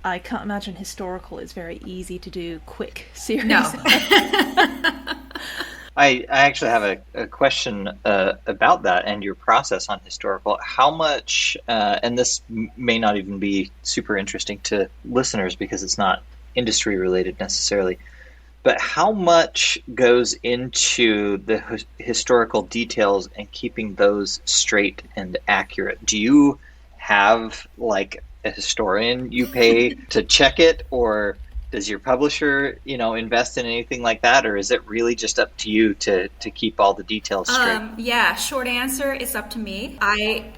I can't imagine historical is very easy to do quick series. No. I actually have a question about that and your process on historical. How much, and this may not even be super interesting to listeners because it's not industry related necessarily, but how much goes into the historical details and keeping those straight and accurate? Do you have like a historian you pay to check it, or does your publisher, invest in anything like that, or is it really just up to you to keep all the details straight? Short answer, it's up to me. I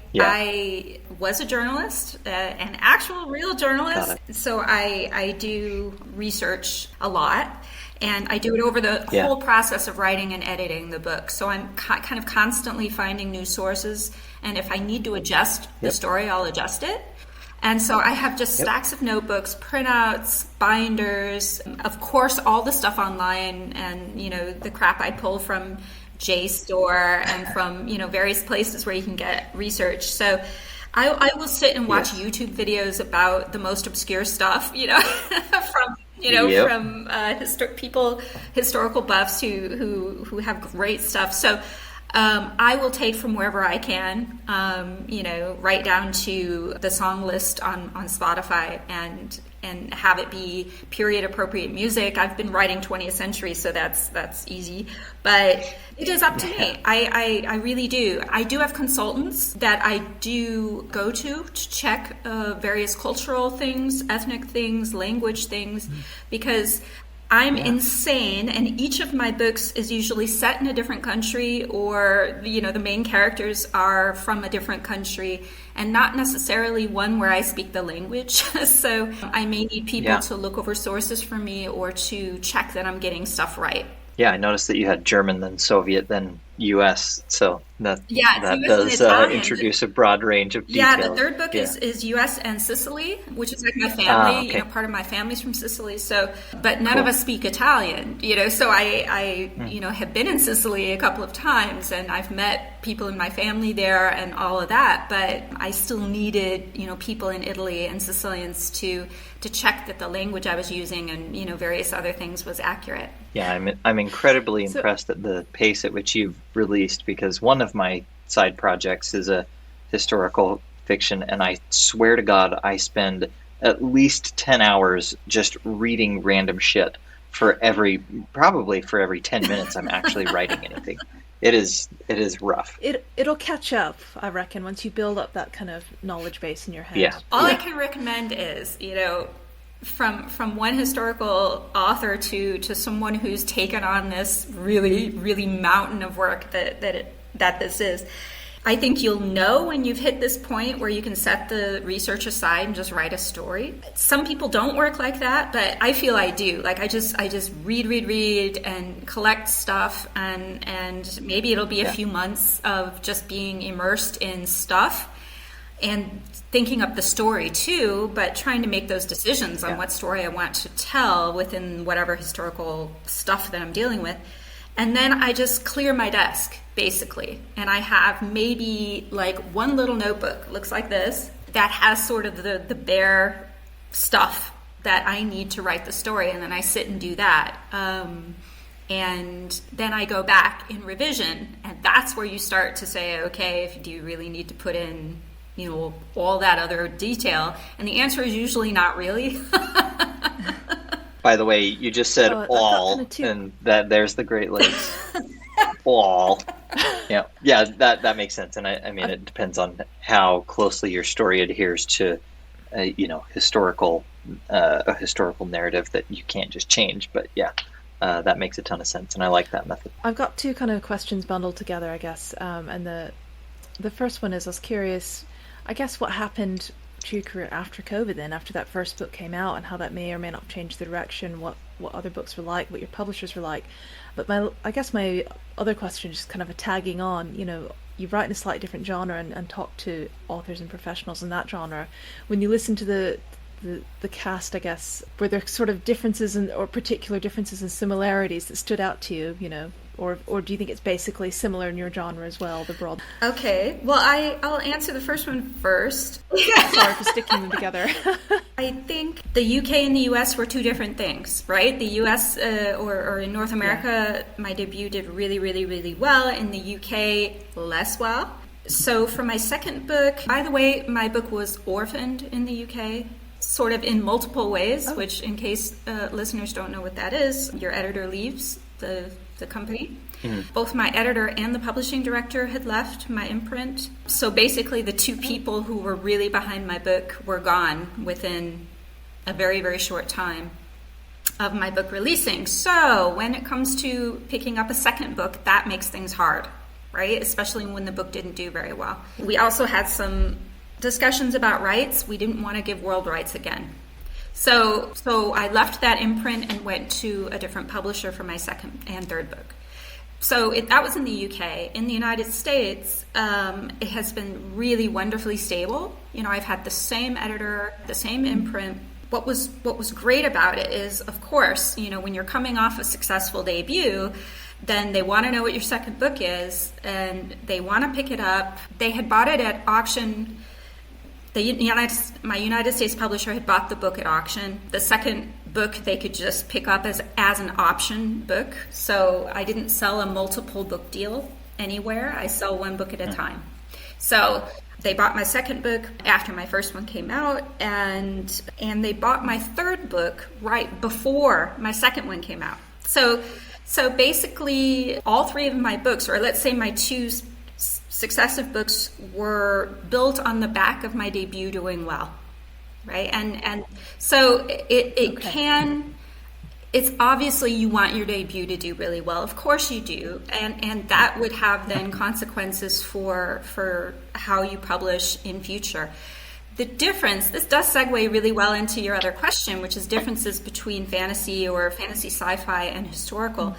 was a journalist, an actual real journalist, so I do research a lot, and I do it over the whole process of writing and editing the book. So I'm kind of constantly finding new sources, and if I need to adjust the story, I'll adjust it. And so I have just stacks of notebooks, printouts, binders, of course, all the stuff online, and, the crap I pull from JSTOR and from, various places where you can get research. So I will sit and watch YouTube videos about the most obscure stuff, from historical buffs who have great stuff. So I will take from wherever I can, right down to the song list on Spotify, and have it be period appropriate music. I've been writing 20th century, so that's easy. But it is up to me. I really do. I do have consultants that I do go to check various cultural things, ethnic things, language things, because I'm insane, and each of my books is usually set in a different country, or the main characters are from a different country, and not necessarily one where I speak the language. So I may need people to look over sources for me, or to check that I'm getting stuff right. Yeah, I noticed that you had German, then Soviet, then U.S. So that does introduce a broad range of details. Yeah, the third book is U.S. and Sicily, which is like my family. Part of my family's from Sicily. So, but none of us speak Italian. So I have been in Sicily a couple of times, and I've met people in my family there and all of that. But I still needed people in Italy and Sicilians to check that the language I was using and various other things was accurate. Yeah, I'm incredibly impressed at the pace at which you've released, because one of my side projects is a historical fiction, and I swear to God, I spend at least 10 hours just reading random shit probably for every 10 minutes I'm actually writing anything. It is rough. It'll catch up, I reckon, once you build up that kind of knowledge base in your head. Yeah. All I can recommend is, from one historical author to someone who's taken on this really, really mountain of work that this is. I think you'll know when you've hit this point where you can set the research aside and just write a story. Some people don't work like that, but I feel I do. Like I just read and collect stuff, and maybe it'll be a few months of just being immersed in stuff and thinking up the story too, but trying to make those decisions on what story I want to tell within whatever historical stuff that I'm dealing with. And then I just clear my desk, basically. And I have maybe like one little notebook, looks like this, that has sort of the bare stuff that I need to write the story. And then I sit and do that. And then I go back in revision. And that's where you start to say, okay, do you really need to put in, all that other detail? And the answer is usually not really. By the way, you just said all, and there's the Great Lakes. All. Yeah, that makes sense. And I mean, it depends on how closely your story adheres to, a historical narrative that you can't just change. But that makes a ton of sense, and I like that method. I've got two kind of questions bundled together, I guess. And the first one is, I was curious, I guess, what happened to your career after COVID then, after that first book came out, and how that may or may not change the direction, what other books were like, what your publishers were like. But my other question is kind of a tagging on, you write in a slightly different genre and talk to authors and professionals in that genre. When you listen to the cast, I guess, were there sort of differences or particular differences and similarities that stood out to you, or do you think it's basically similar in your genre as well, the broad? Okay, well, I'll answer the first one first. Sorry for sticking them together. I think the UK and the US were two different things, right? The US, or in North America, my debut did really, really, really well. In the UK, less well. So for my second book, by the way, my book was orphaned in the UK, sort of in multiple ways, which in case listeners don't know what that is, your editor leaves the company. Mm-hmm. Both my editor and the publishing director had left my imprint. So basically the two people who were really behind my book were gone within a very, very short time of my book releasing. So when it comes to picking up a second book, that makes things hard, right? Especially when the book didn't do very well. We also had some discussions about rights. We didn't want to give world rights again. So I left that imprint and went to a different publisher for my second and third book. So that was in the UK. In the United States, it has been really wonderfully stable. I've had the same editor, the same imprint. What was great about it is, of course, when you're coming off a successful debut, then they want to know what your second book is, and they want to pick it up. They had bought it at auction. My United States publisher had bought the book at auction. The second book they could just pick up as an option book. So I didn't sell a multiple book deal anywhere. I sell one book at a time. So they bought my second book after my first one came out, and they bought my third book right before my second one came out. So basically all three of my books, or let's say my two successive books, were built on the back of my debut doing well, right? And so it can, it's obviously you want your debut to do really well. Of course you do. And that would have then consequences for how you publish in future. The difference, this does segue really well into your other question, which is differences between fantasy or fantasy sci-fi and historical.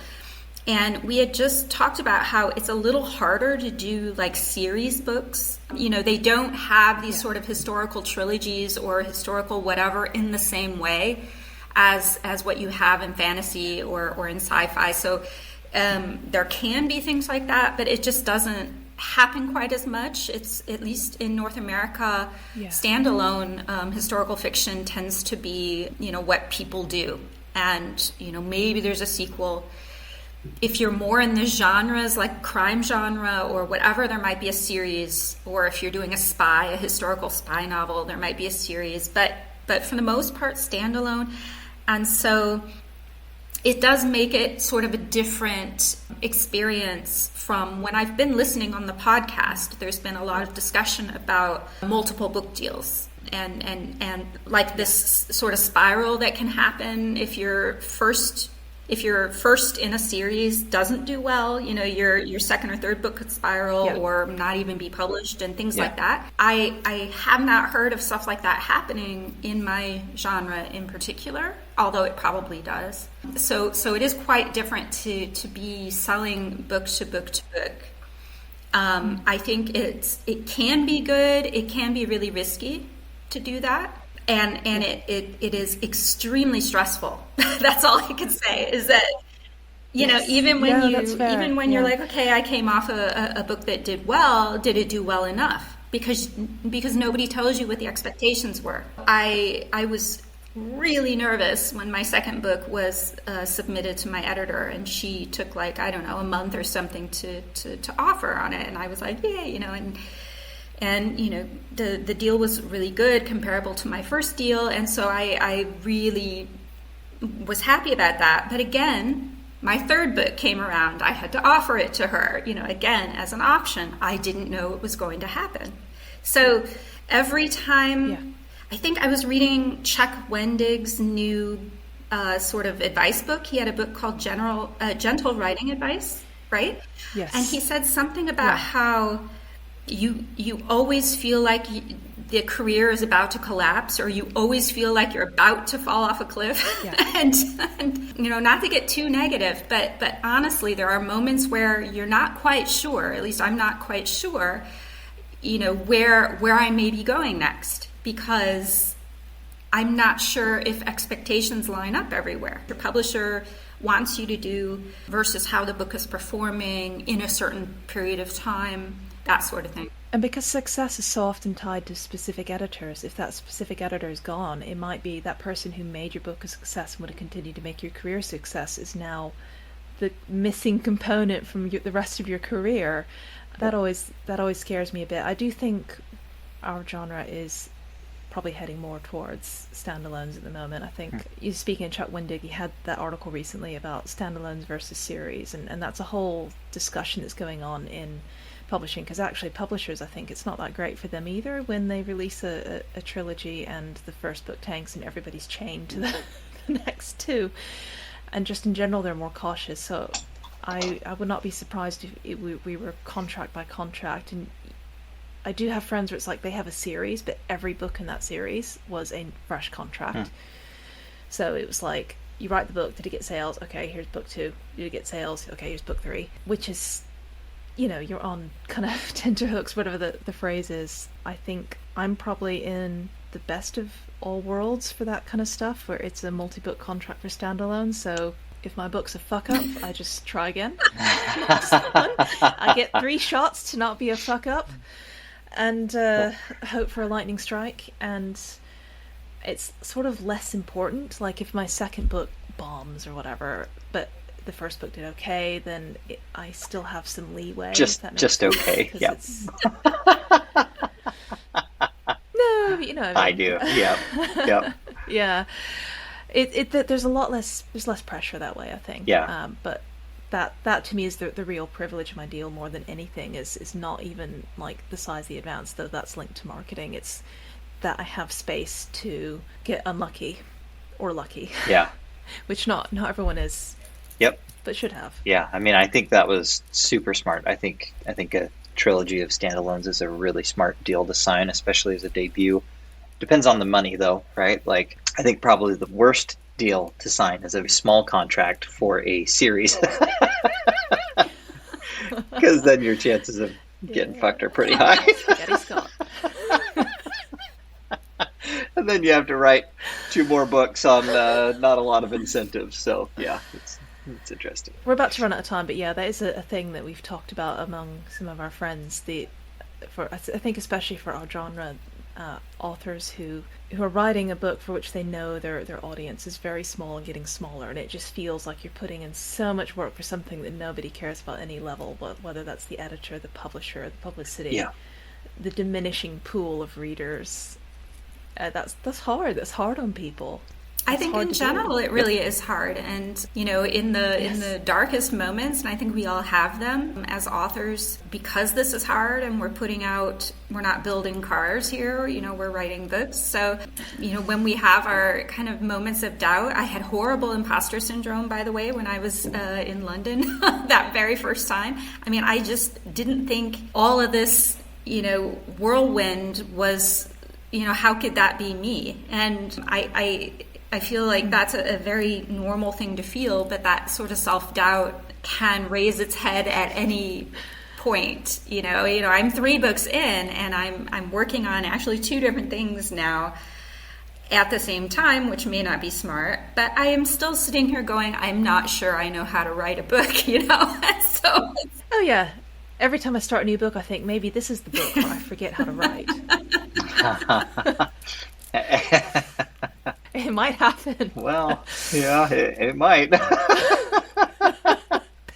And we had just talked about how it's a little harder to do like series books. They don't have these sort of historical trilogies or historical whatever in the same way as what you have in fantasy or in sci-fi. So there can be things like that, but it just doesn't happen quite as much. It's, at least in North America, standalone historical fiction tends to be, what people do. And, maybe there's a sequel. if you're more in the genres like crime genre or whatever, there might be a series. Or if you're doing a historical spy novel, there might be a series. But for the most part, standalone. And so it does make it sort of a different experience from when I've been listening on the podcast. There's been a lot of discussion about multiple book deals and like this sort of spiral that can happen if your first in a series doesn't do well, your second or third book could spiral or not even be published and things like that. I have not heard of stuff like that happening in my genre in particular, although it probably does. So it is quite different to be selling book to book to book. I think it can be good. It can be really risky to do that. And it is extremely stressful. That's all I can say is that, even when you're like, okay, I came off a book that did well, did it do well enough? Because nobody tells you what the expectations were. I was really nervous when my second book was submitted to my editor, and she took a month or something to offer on it. And I was like, yay, and the deal was really good, comparable to my first deal, and so I really was happy about that. But again, my third book came around. I had to offer it to her, again, as an option. I didn't know it was going to happen. So every time, I think I was reading Chuck Wendig's new sort of advice book. He had a book called Gentle Writing Advice, right? Yes. And he said something about how you always feel like the career is about to collapse, or you always feel like you're about to fall off a cliff. and not to get too negative, but honestly, there are moments where you're not quite sure, at least I'm not quite sure, where I may be going next, because I'm not sure if expectations line up everywhere. Your publisher wants you to do versus how the book is performing in a certain period of time, that sort of thing. And because success is so often tied to specific editors, if that specific editor is gone, it might be that person who made your book a success and would have continued to make your career a success is now the missing component from the rest of your career. That always scares me a bit. I do think our genre is probably heading more towards standalones at the moment. I think, you speaking of Chuck Wendig, he had that article recently about standalones versus series, and that's a whole discussion that's going on in publishing, because actually publishers, I think it's not that great for them either when they release a trilogy and the first book tanks and everybody's chained to the next two, and just in general they're more cautious. So I would not be surprised if we were contract by contract. And I do have friends where it's like they have a series, but every book in that series was a fresh contract. So it was like, you write the book, did it get sales? Okay, here's book 2. Did it get sales? Okay, here's book 3. Which is, you're on kind of tenterhooks, whatever the phrase is. I think I'm probably in the best of all worlds for that kind of stuff, where it's a multi-book contract for standalone. So if my book's a fuck up, I just try again. I get 3 shots to not be a fuck up, and hope for a lightning strike. And it's sort of less important. Like if my second book bombs or whatever, but the first book did okay, then I still have some leeway. Just okay. Yeah. No, you know what I mean. I do. Yeah. Yep. Yeah. There's a lot less. There's less pressure that way, I think. Yeah. But that to me is the real privilege of my deal more than anything. Is not even like the size of the advance, though that's linked to marketing. It's that I have space to get unlucky or lucky. Yeah. Which not everyone is. Yep. But should have. Yeah. I mean, I think that was super smart. I think a trilogy of standalones is a really smart deal to sign, especially as a debut. Depends on the money, though, right? Like, I think probably the worst deal to sign is a small contract for a series. Because then your chances of getting fucked are pretty high. Anika Scott. And then you have to write 2 more books on not a lot of incentives. So, yeah, it's interesting. We're about to run out of time, but yeah, that is a thing that we've talked about among some of our friends. I think especially for our genre, authors who are writing a book for which they know their audience is very small and getting smaller, and it just feels like you're putting in so much work for something that nobody cares about any level, whether that's the editor, the publisher, the publicity, the diminishing pool of readers. That's hard. That's hard on people. I think in general it really is hard, and in the darkest moments, and I think we all have them as authors, because this is hard and we're not building cars here, we're writing books. So when we have our kind of moments of doubt, I had horrible imposter syndrome, by the way, when I was in London that very first time. I mean, I just didn't think all of this whirlwind was, how could that be me? And I feel like that's a very normal thing to feel, but that sort of self-doubt can raise its head at any point. I'm 3 books in, and I'm working on actually 2 different things now at the same time, which may not be smart, but I am still sitting here going, I'm not sure I know how to write a book, So oh yeah, every time I start a new book, I think maybe this is the book where I forget how to write. It might happen. Well, yeah, it might.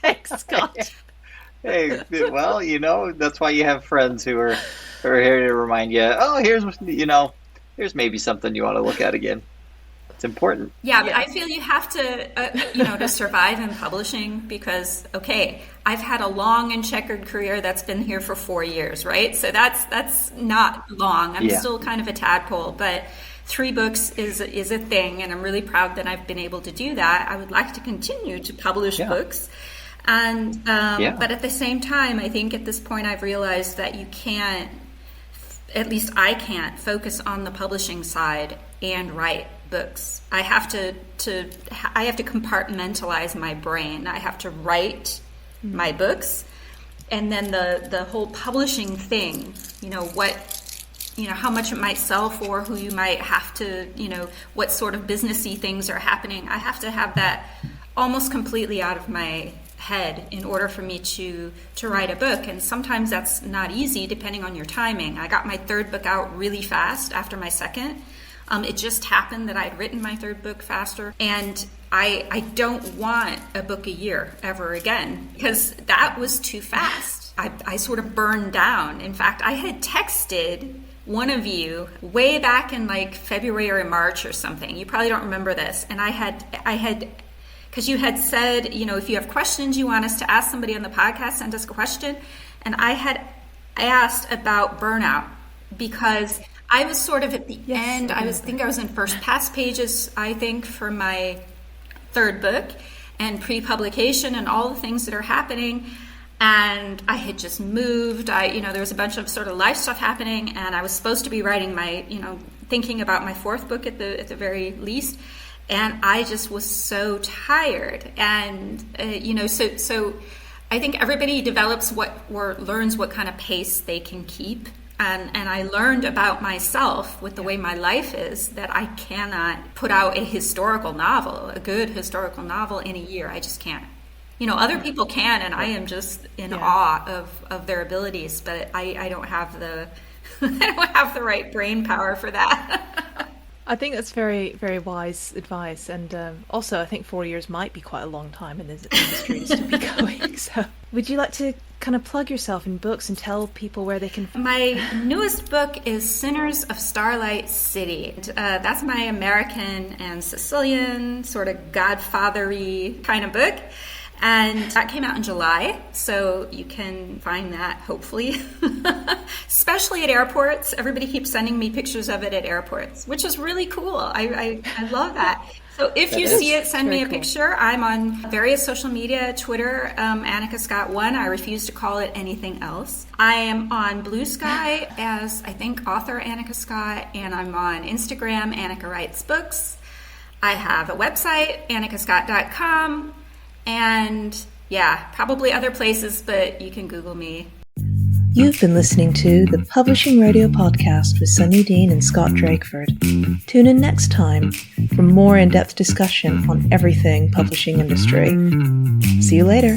Thanks, Scott. Hey, well, that's why you have friends who are here to remind you. Oh, here's maybe something you want to look at again. It's important. Yeah, but I feel you have to, to survive in publishing, because I've had a long and checkered career that's been here for 4 years, right? So that's not long. I'm still kind of a tadpole, but 3 books is a thing, and I'm really proud that I've been able to do that. I would like to continue to publish books, and but at the same time, I think at this point I've realized that you can't, at least I can't, focus on the publishing side and write books. I have to compartmentalize my brain. I have to write my books, and then the whole publishing thing, how much it might sell for, who you might have to, what sort of businessy things are happening. I have to have that almost completely out of my head in order for me to write a book. And sometimes that's not easy depending on your timing. I got my 3rd book out really fast after my 2nd. It just happened that I'd written my 3rd book faster. And I don't want a book a year ever again, because that was too fast. I sort of burned down. In fact, I had texted one of you way back in like February or March or something. You probably don't remember this. And I had, because you had said, if you have questions you want us to ask somebody on the podcast, send us a question. And I had asked about burnout, because I was sort of at the end. I was in first pass pages, I think, for my 3rd book, and pre-publication and all the things that are happening. And I had just moved. There was a bunch of sort of life stuff happening, and I was supposed to be writing my, thinking about my 4th book at the very least. And I just was so tired. And, so I think everybody develops learns what kind of pace they can keep. And I learned about myself with the way my life is, that I cannot put out a good historical novel in a year. I just can't. Other people can, and I am just in awe of their abilities, but I don't have the right brain power for that. I think that's very, very wise advice, and also I think 4 years might be quite a long time in this industry to still be going. So, would you like to kind of plug yourself in books and tell people where they can? My newest book is Sinners of Starlight City. That's my American and Sicilian sort of godfathery kind of book. And that came out in July, so you can find that, hopefully, especially at airports. Everybody keeps sending me pictures of it at airports, which is really cool. I love that. So if you see it, send me a picture. I'm on various social media, Twitter, Anika Scott 1. I refuse to call it anything else. I am on Blue Sky as, I think, author Anika Scott, and I'm on Instagram, Anika Writes Books. I have a website, anikascott.com. And probably other places, but you can Google me. You've been listening to the Publishing Radio Podcast with Sunny Dean and Scott Drakeford. Tune in next time for more in-depth discussion on everything publishing industry. See you later.